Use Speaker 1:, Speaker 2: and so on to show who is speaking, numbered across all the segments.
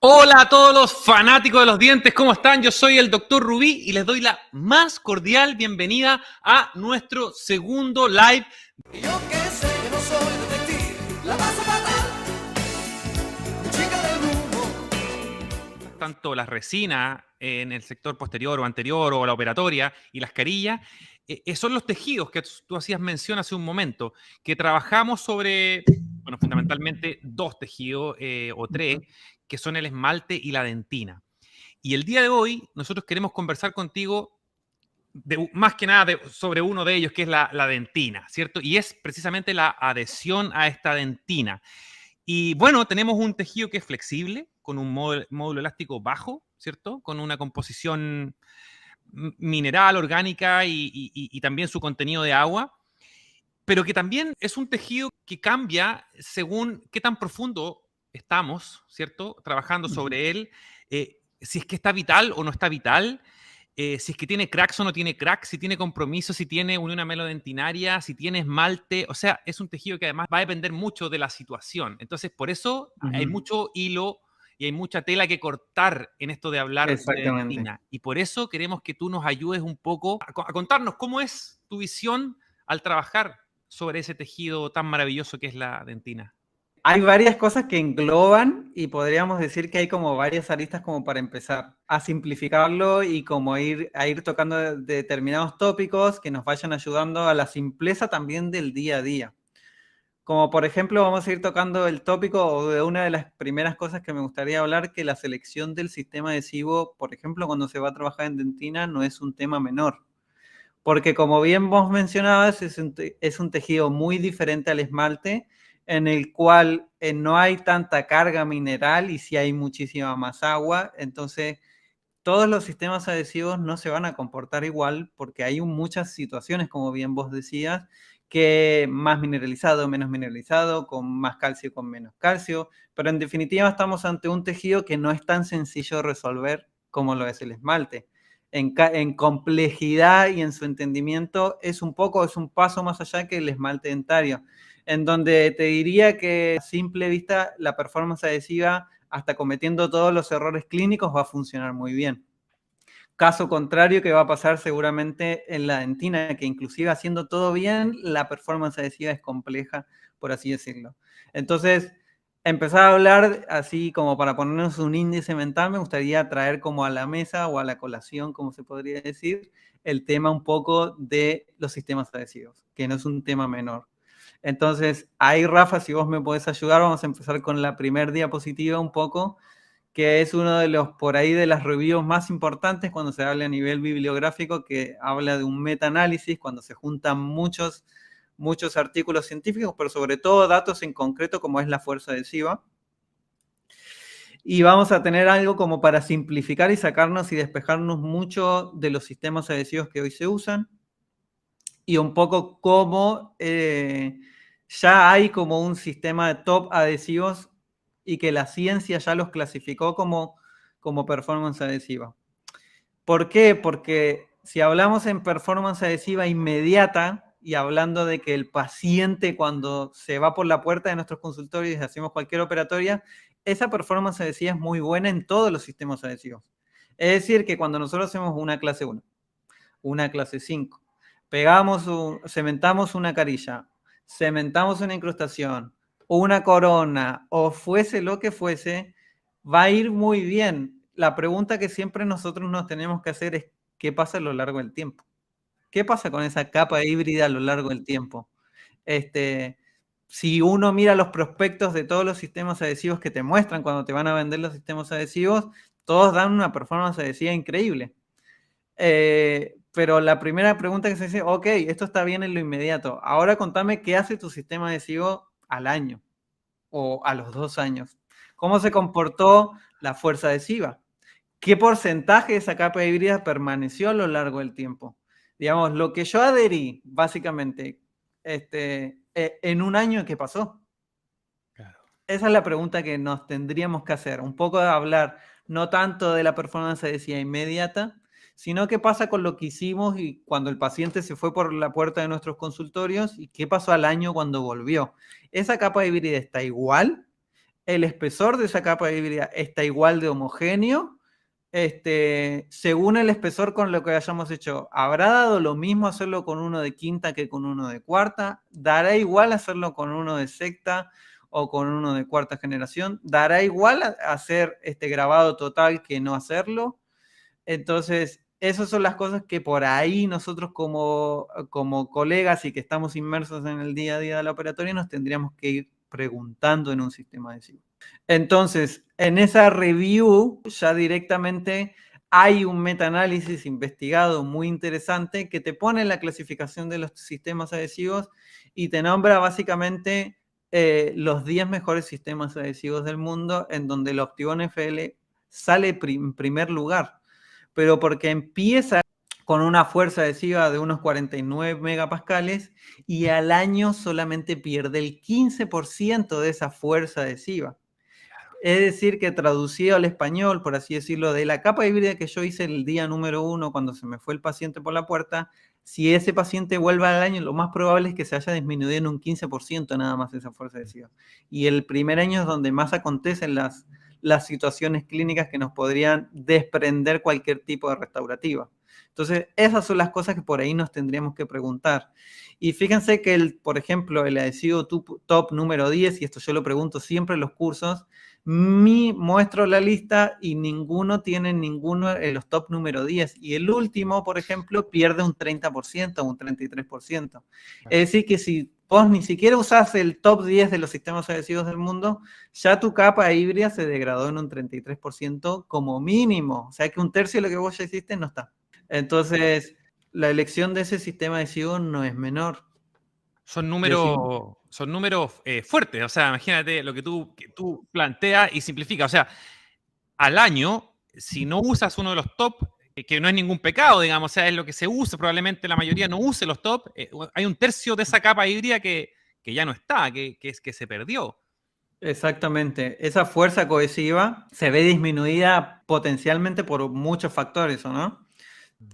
Speaker 1: Hola a todos los fanáticos de los dientes, ¿cómo están? Yo soy el Dr. Rubí y les doy la más cordial bienvenida a nuestro segundo live.
Speaker 2: Yo que sé que no soy detective, la paso fatal, mi chica del humo.
Speaker 1: Tanto la resina en el sector posterior o anterior o la operatoria y las carillas, son los tejidos que tú hacías mención hace un momento, que trabajamos sobre, bueno, fundamentalmente dos tejidos o tres, que son el esmalte y la dentina. Y el día de hoy nosotros queremos conversar contigo más que nada sobre uno de ellos, que es la dentina, ¿cierto? Y es precisamente la adhesión a esta dentina. Y bueno, tenemos un tejido que es flexible, con un módulo elástico bajo, ¿cierto? Con una composición mineral, orgánica y también su contenido de agua, pero que también es un tejido que cambia según qué tan profundo estamos, ¿cierto? Trabajando sobre él, si es que está vital o no está vital, si es que tiene cracks o no tiene cracks, si tiene compromiso, si tiene unión amelodentinaria, si tiene esmalte. O sea, es un tejido que además va a depender mucho de la situación. Entonces, por eso hay mucho hilo y hay mucha tela que cortar en esto de hablar de
Speaker 3: Exactamente.
Speaker 1: dentina. Y por eso queremos que tú nos ayudes un poco a contarnos cómo es tu visión al trabajar sobre ese tejido tan maravilloso que es la dentina.
Speaker 3: Hay varias cosas que engloban y podríamos decir que hay como varias aristas como para empezar a simplificarlo y como a ir tocando determinados tópicos que nos vayan ayudando a la simpleza también del día a día. Como por ejemplo vamos a ir tocando el tópico de una de las primeras cosas que me gustaría hablar, que la selección del sistema adhesivo, por ejemplo, cuando se va a trabajar en dentina, no es un tema menor. Porque como bien vos mencionabas, es un tejido muy diferente al esmalte, en el cual no hay tanta carga mineral y sí hay muchísima más agua. Entonces, todos los sistemas adhesivos no se van a comportar igual porque hay muchas situaciones, como bien vos decías, que más mineralizado, menos mineralizado, con más calcio, con menos calcio. Pero en definitiva estamos ante un tejido que no es tan sencillo de resolver como lo es el esmalte. En complejidad y en su entendimiento es un paso más allá que el esmalte dentario, en donde te diría que a simple vista la performance adhesiva, hasta cometiendo todos los errores clínicos, va a funcionar muy bien. Caso contrario que va a pasar seguramente en la dentina, que inclusive haciendo todo bien, la performance adhesiva es compleja, por así decirlo. Entonces, empezar a hablar así como para ponernos un índice mental, me gustaría traer como a la mesa o a la colación, como se podría decir, el tema un poco de los sistemas adhesivos, que no es un tema menor. Entonces, ahí Rafa, si vos me podés ayudar, vamos a empezar con la primera diapositiva un poco, que es uno de los, por ahí, de las reviews más importantes cuando se habla a nivel bibliográfico, que habla de un metaanálisis, cuando se juntan muchos artículos científicos, pero sobre todo datos en concreto como es la fuerza adhesiva. Y vamos a tener algo como para simplificar y sacarnos y despejarnos mucho de los sistemas adhesivos que hoy se usan, y un poco cómo ya hay como un sistema de top adhesivos y que la ciencia ya los clasificó como performance adhesiva. ¿Por qué? Porque si hablamos en performance adhesiva inmediata y hablando de que el paciente cuando se va por la puerta de nuestros consultorios y hacemos cualquier operatoria, esa performance adhesiva es muy buena en todos los sistemas adhesivos. Es decir, que cuando nosotros hacemos una clase 1, una clase 5, cementamos una carilla, cementamos una incrustación, una corona, o fuese lo que fuese, va a ir muy bien. La pregunta que siempre nosotros nos tenemos que hacer es, ¿qué pasa a lo largo del tiempo? ¿Qué pasa con esa capa híbrida a lo largo del tiempo? Si uno mira los prospectos de todos los sistemas adhesivos que te muestran cuando te van a vender los sistemas adhesivos, todos dan una performance adhesiva increíble. Pero la primera pregunta que se dice, ok, esto está bien en lo inmediato. Ahora contame qué hace tu sistema adhesivo al año o a los 2 años. ¿Cómo se comportó la fuerza adhesiva? ¿Qué porcentaje de esa capa híbrida permaneció a lo largo del tiempo? Digamos, lo que yo adherí, básicamente, en un año, ¿qué pasó?
Speaker 1: Claro.
Speaker 3: Esa es la pregunta que nos tendríamos que hacer. Un poco de hablar, no tanto de la performance adhesiva inmediata, sino qué pasa con lo que hicimos y cuando el paciente se fue por la puerta de nuestros consultorios y qué pasó al año cuando volvió. ¿Esa capa híbrida está igual? el espesor de esa capa híbrida está igual de homogéneo. Según el espesor con lo que hayamos hecho, ¿habrá dado lo mismo hacerlo con uno de quinta que con uno de cuarta? ¿Dará igual hacerlo con uno de sexta o con uno de cuarta generación? ¿Dará igual hacer este grabado total que no hacerlo? Entonces, esas son las cosas que por ahí nosotros como colegas y que estamos inmersos en el día a día de la operatoria nos tendríamos que ir preguntando en un sistema adhesivo. Entonces, en esa review ya directamente hay un metaanálisis investigado muy interesante que te pone la clasificación de los sistemas adhesivos y te nombra básicamente los 10 mejores sistemas adhesivos del mundo, en donde el Optibond FL sale en primer lugar, pero porque empieza con una fuerza adhesiva de unos 49 megapascales y al año solamente pierde el 15% de esa fuerza adhesiva. Es decir, que traducido al español, por así decirlo, de la capa híbrida que yo hice el día número 1 cuando se me fue el paciente por la puerta, si ese paciente vuelve al año, lo más probable es que se haya disminuido en un 15% nada más esa fuerza adhesiva. Y el primer año es donde más acontecen las situaciones clínicas que nos podrían desprender cualquier tipo de restaurativa. Entonces, esas son las cosas que por ahí nos tendríamos que preguntar. Y fíjense que, por ejemplo, el adhesivo top número 10, y esto yo lo pregunto siempre en los cursos, muestro la lista y ninguno tiene ninguno en los top número 10. Y el último, por ejemplo, pierde un 30% o un 33%. Es decir, que si vos ni siquiera usás el top 10 de los sistemas adhesivos del mundo, ya tu capa híbrida se degradó en un 33% como mínimo. O sea que un tercio de lo que vos ya hiciste no está. Entonces, la elección de ese sistema adhesivo no es menor.
Speaker 1: Son números fuertes. O sea, imagínate lo que tú planteas y simplificas. O sea, al año, si no usas uno de los top, que no es ningún pecado, digamos, o sea, es lo que se usa, probablemente la mayoría no use los top, hay un tercio de esa capa híbrida que ya no está, que se perdió.
Speaker 3: Exactamente. Esa fuerza cohesiva se ve disminuida potencialmente por muchos factores, ¿o no?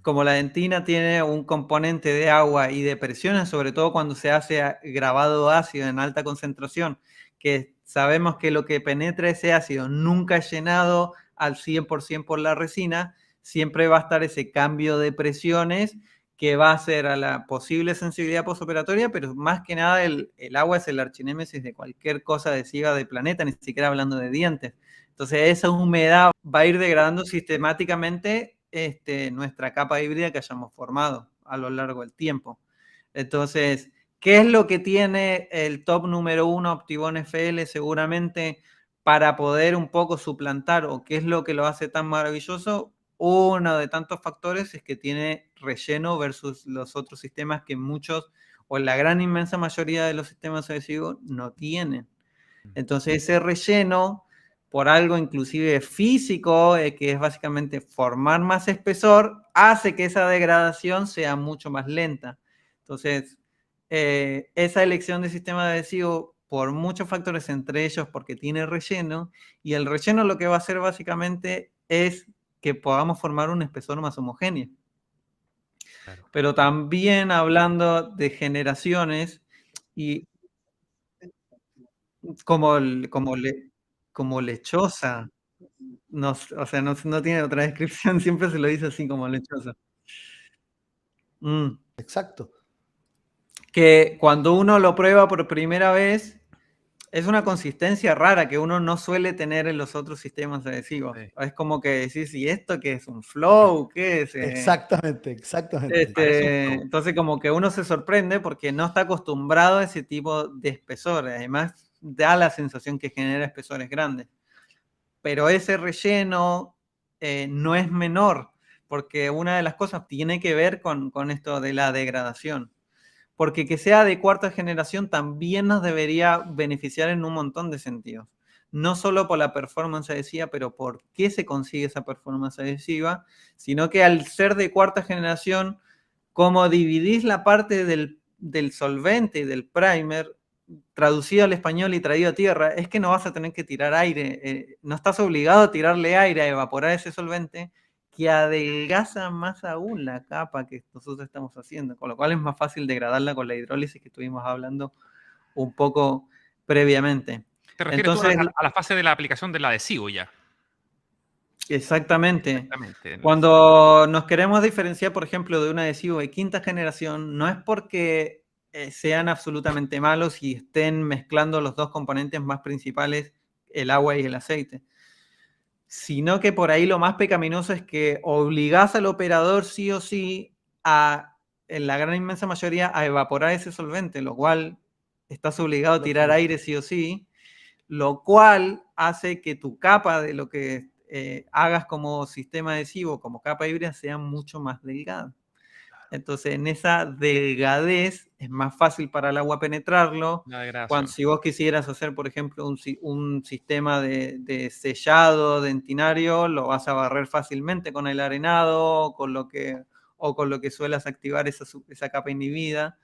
Speaker 3: Como la dentina tiene un componente de agua y de presiones, sobre todo cuando se hace grabado ácido en alta concentración, que sabemos que lo que penetra ese ácido nunca es llenado al 100% por la resina, siempre va a estar ese cambio de presiones que va a hacer a la posible sensibilidad postoperatoria, pero más que nada el agua es el archinémesis de cualquier cosa adhesiva del planeta, ni siquiera hablando de dientes. Entonces esa humedad va a ir degradando sistemáticamente nuestra capa híbrida que hayamos formado a lo largo del tiempo. Entonces, ¿qué es lo que tiene el top número 1 Optibond FL seguramente para poder un poco suplantar, o qué es lo que lo hace tan maravilloso? Uno de tantos factores es que tiene relleno versus los otros sistemas que muchos o la gran inmensa mayoría de los sistemas adhesivos no tienen. Entonces ese relleno, por algo inclusive físico, que es básicamente formar más espesor, hace que esa degradación sea mucho más lenta. Entonces, esa elección de sistema adhesivo, por muchos factores, entre ellos porque tiene relleno, y el relleno lo que va a hacer básicamente es que podamos formar un espesor más homogéneo.
Speaker 1: Claro.
Speaker 3: Pero también hablando de generaciones, y como lechosa. No, o sea, no tiene otra descripción, siempre se lo dice así como lechosa.
Speaker 4: Exacto.
Speaker 3: Que cuando uno lo prueba por primera vez, es una consistencia rara que uno no suele tener en los otros sistemas adhesivos.
Speaker 1: Sí.
Speaker 3: Es como que decís, ¿y esto qué es? ¿Un flow? ¿Qué es?
Speaker 4: Exactamente.
Speaker 1: Parece un flow.
Speaker 3: Entonces como que uno se sorprende porque no está acostumbrado a ese tipo de espesor. Además, da la sensación que genera espesores grandes. Pero ese relleno no es menor, porque una de las cosas tiene que ver con esto de la degradación. Porque que sea de cuarta generación también nos debería beneficiar en un montón de sentidos. No solo por la performance adhesiva, pero por qué se consigue esa performance adhesiva, sino que al ser de cuarta generación, como dividís la parte del solvente y del primer, traducido al español y traído a tierra, es que no vas a tener que tirar aire, no estás obligado a tirarle aire, a evaporar ese solvente, que adelgaza más aún la capa que nosotros estamos haciendo, con lo cual es más fácil degradarla con la hidrólisis que estuvimos hablando un poco previamente.
Speaker 1: Te refieres tú
Speaker 3: Entonces,
Speaker 1: a la fase de la aplicación del adhesivo ya.
Speaker 3: exactamente.
Speaker 1: Exactamente.
Speaker 3: Cuando nos queremos diferenciar, por ejemplo, de un adhesivo de quinta generación, no es porque sean absolutamente malos y estén mezclando los dos componentes más principales, el agua y el aceite, sino que por ahí lo más pecaminoso es que obligás al operador sí o sí a, en la gran inmensa mayoría, a evaporar ese solvente, lo cual estás obligado a tirar aire sí o sí, lo cual hace que tu capa de lo que hagas como sistema adhesivo, como capa híbrida, sea mucho más delgada. Entonces, en esa delgadez es más fácil para el agua penetrarlo.
Speaker 1: La degradación.
Speaker 3: Cuando, si vos quisieras hacer, por ejemplo, un sistema de sellado dentinario, lo vas a barrer fácilmente con el arenado o con lo que suelas activar esa capa inhibida.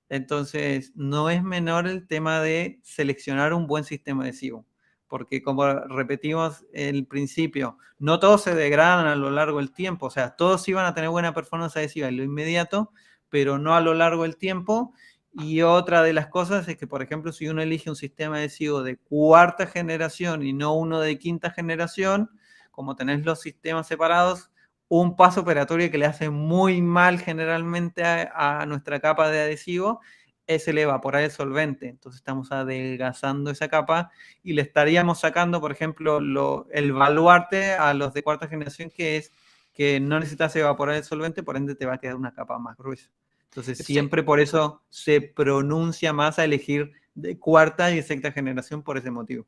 Speaker 3: Entonces, no es menor el tema de seleccionar un buen sistema adhesivo, porque como repetimos el principio, no todos se degradan a lo largo del tiempo, o sea, todos iban a tener buena performance adhesiva en lo inmediato, pero no a lo largo del tiempo. Y otra de las cosas es que, por ejemplo, si uno elige un sistema adhesivo de cuarta generación y no uno de quinta generación, como tenés los sistemas separados, un paso operatorio que le hace muy mal generalmente a nuestra capa de adhesivo es el evaporar el solvente. Entonces estamos adelgazando esa capa y le estaríamos sacando, por ejemplo, el baluarte a los de cuarta generación, que es que no necesitas evaporar el solvente, por ende te va a quedar una capa más gruesa. Entonces siempre por eso se pronuncia más a elegir de cuarta y sexta generación por ese motivo.